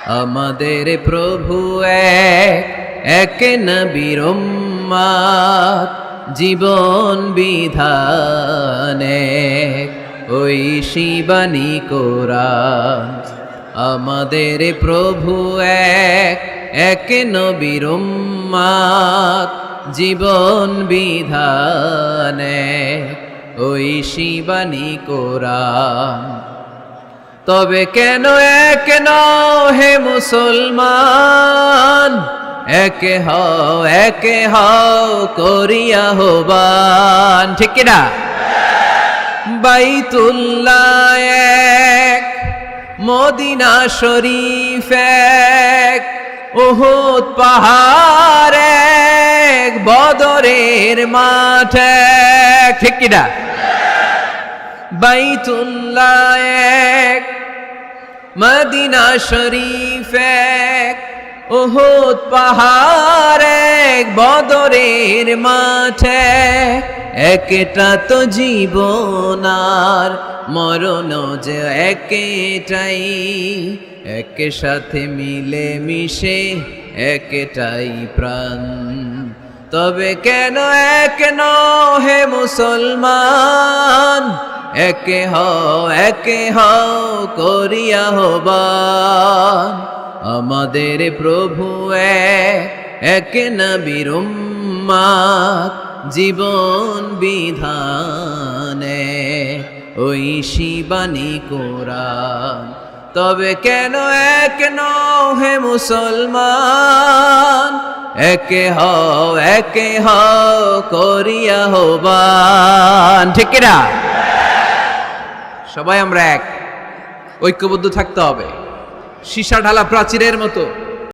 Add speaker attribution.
Speaker 1: আমাদের প্রভু এক নবীর উম্মত, জীবন বিধানে ওই শিবানী কোরআন। আমাদের প্রভু এক নবীর উম্মত, জীবন বিধানে ওই শিবানী কোরআন। তবে কেন এক নও হে মুসলমান, একে হও করিয়া হবান। ঠিক কিনা? বাইতুল্লাহ এক, মদিনা শরীফ এক, উহুদ পাহাড় এক, বদরের মাঠ এক। ঠিক কিনা? বাইতুল্লাহ এক, মদিনা শরীফ এক, উহুদ পাহাড় এক, বদরের মাঠ এক। একটা তো জীবন আর মরণ যে একটাই, একে সাথে মিলে মিশে একটাই প্রাণ। তবে কেন এক নও হে মুসলমান, একে হও করিয়া হবান। আমাদের প্রভু এক নবীর উম্মত, জীবন বিধানে ওই শিবানী কোরআন। তবে কেন এক নও হে মুসলমান, একে হও করিয়া হবান। ঠিক কিনা? সবাই আমরা এক, ঐক্যবদ্ধ থাকতে হবে, সীসা ঢালা প্রাচীরের মতো।